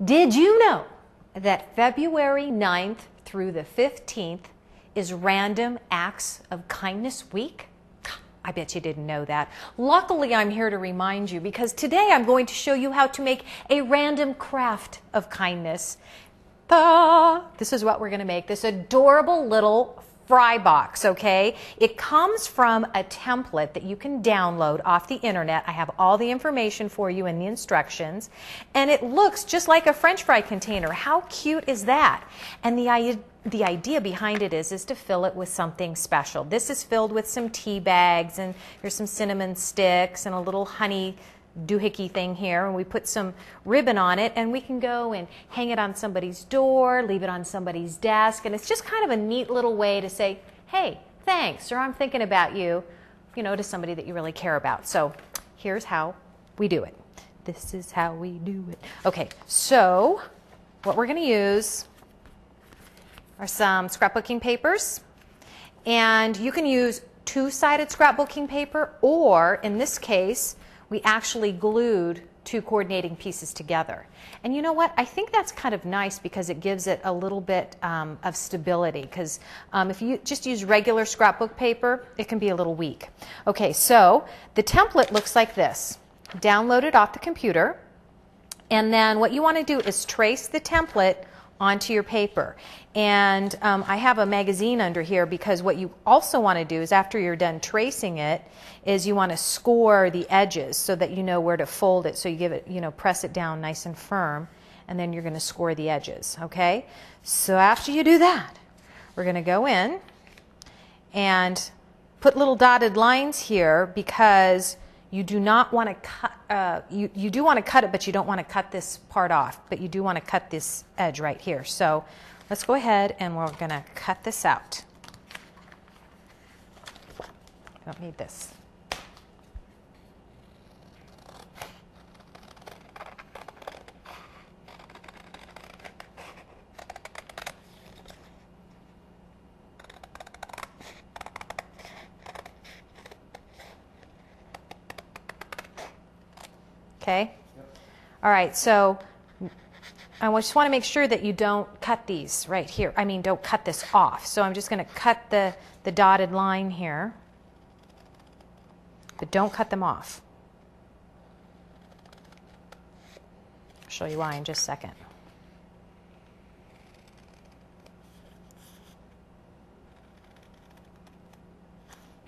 Did you know that February 9th through the 15th is Random Acts of Kindness Week? I bet you didn't know that. Luckily, I'm here to remind you because today I'm going to show you how to make a random craft of kindness. This is what we're going to make, this adorable little fry box, okay? It comes from a template that you can download off the internet. I have all the information for you in the instructions, and it looks just like a French fry container. How cute is that? And the idea behind it is to fill it with something special. This is filled with some tea bags, and there's some cinnamon sticks and a little honey doohickey thing here, and we put some ribbon on it, and we can go and hang it on somebody's door, leave it on somebody's desk, and it's just kind of a neat little way to say, hey, thanks, or I'm thinking about you, to somebody that you really care about. So here's how we do it. This is how we do it. Okay, so what we're going to use are some scrapbooking papers, and you can use two-sided scrapbooking paper, or in this case, we actually glued two coordinating pieces together. And you know what? I think that's kind of nice because it gives it a little bit of stability, because if you just use regular scrapbook paper, it can be a little weak. Okay, so the template looks like this. Download it off the computer, and then what you want to do is trace the template onto your paper. And I have a magazine under here because what you also want to do is after you're done tracing it is you want to score the edges so that you know where to fold it. So you give it, press it down nice and firm, and then you're going to score the edges, okay? So after you do that, we're going to go in and put little dotted lines here because you do not want to cut, you do want to cut it, but you don't want to cut this part off, but you do want to cut this edge right here. So let's go ahead and we're going to cut this out. Don't need this. Okay? All right, so I just want to make sure that you don't cut these right here. I mean, don't cut this off. So I'm just going to cut the dotted line here, but don't cut them off. I'll show you why in just a second.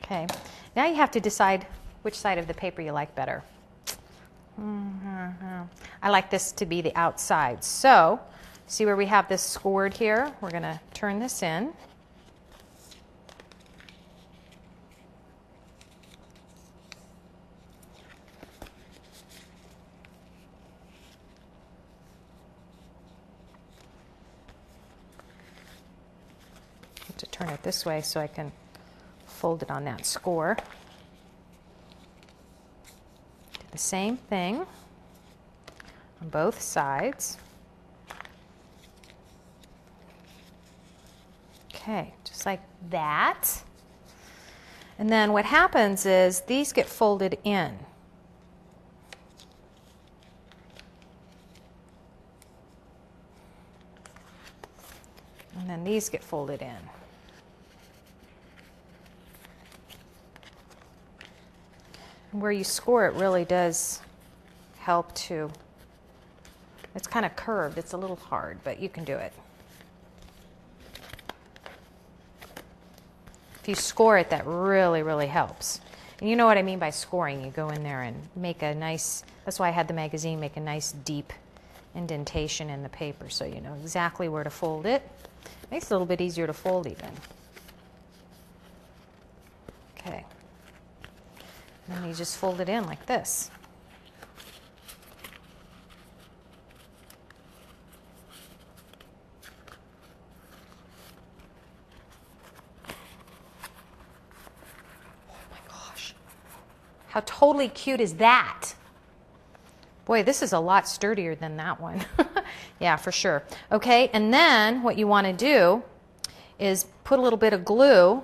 Okay, now you have to decide which side of the paper you like better. I like this to be the outside. So, see where we have this scored here? We're going to turn this in. I have to turn it this way so I can fold it on that score. The same thing on both sides. Okay, just like that. And then what happens is these get folded in. And then these get folded in. Where you score it really does help to, it's kind of curved, it's a little hard, but you can do it. If you score it, that really, really helps. And you know what I mean by scoring. You go in there and make a nice, that's why I had the magazine, make a nice deep indentation in the paper so you know exactly where to fold it. Makes it a little bit easier to fold even. Okay. And then you just fold it in like this. Oh my gosh. How totally cute is that? Boy, this is a lot sturdier than that one. Yeah, for sure. Okay, and then what you want to do is put a little bit of glue,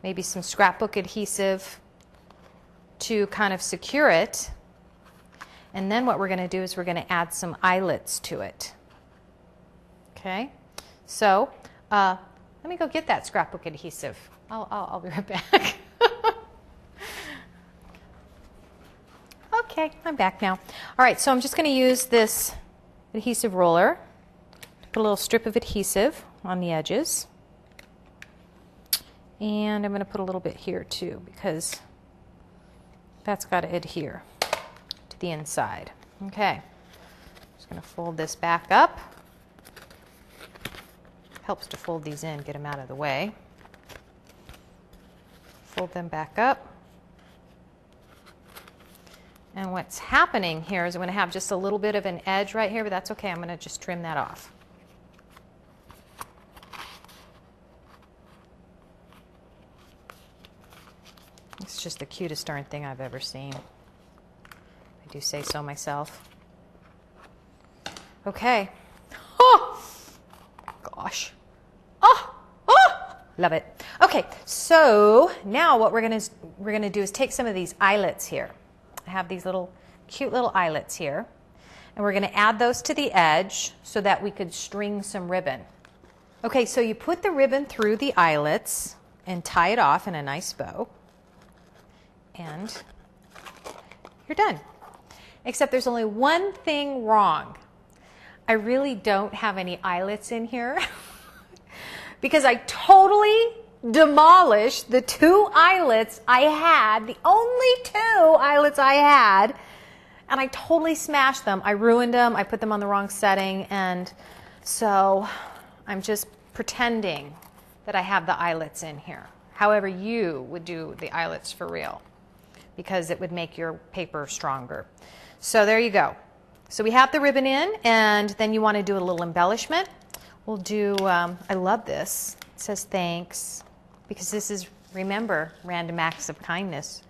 maybe some scrapbook adhesive, to kind of secure it. And then what we're going to do is we're going to add some eyelets to it. Okay, so let me go get that scrapbook adhesive. I'll be right back. Okay, I'm back now. All right, so I'm just going to use this adhesive roller, put a little strip of adhesive on the edges. And I'm going to put a little bit here too, because that's got to adhere to the inside. Okay, just going to fold this back up. Helps to fold these in, get them out of the way. Fold them back up. And what's happening here is I'm going to have just a little bit of an edge right here, but that's okay. I'm going to just trim that off. It's just the cutest darn thing I've ever seen. I do say so myself. Okay. Oh, gosh. Oh, oh, love it. Okay, so now what we're gonna do is take some of these eyelets here. I have these little cute little eyelets here, and we're going to add those to the edge so that we could string some ribbon. Okay, so you put the ribbon through the eyelets and tie it off in a nice bow, and you're done. Except there's only one thing wrong. I really don't have any eyelets in here because I totally demolished the two eyelets I had, the only two eyelets I had, and I totally smashed them. I ruined them. I put them on the wrong setting, and so I'm just pretending that I have the eyelets in here. However, you would do the eyelets for real because it would make your paper stronger. So there you go. So we have the ribbon in, and then you want to do a little embellishment. We'll do, I love this. It says thanks. Because this is, remember, random acts of kindness,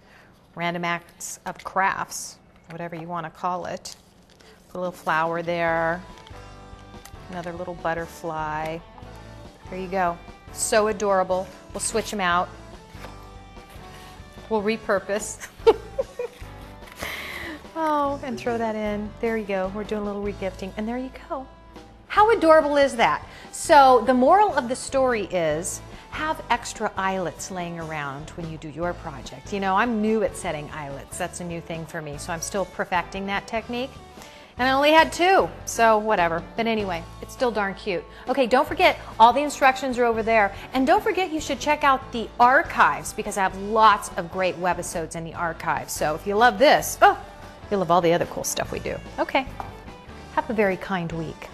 random acts of crafts, whatever you want to call it. Put a little flower there, another little butterfly. There you go. So adorable. We'll switch them out. We'll repurpose. Oh, and throw that in. There you go. We're doing a little regifting, and there you go. How adorable is that? So the moral of the story is, have extra eyelets laying around when you do your project. You know, I'm new at setting eyelets. That's a new thing for me, so I'm still perfecting that technique. And I only had two, so whatever. But anyway, it's still darn cute. Okay, don't forget, all the instructions are over there. And don't forget, you should check out the archives because I have lots of great webisodes in the archives. So if you love this, oh, you'll love all the other cool stuff we do. Okay, have a very kind week.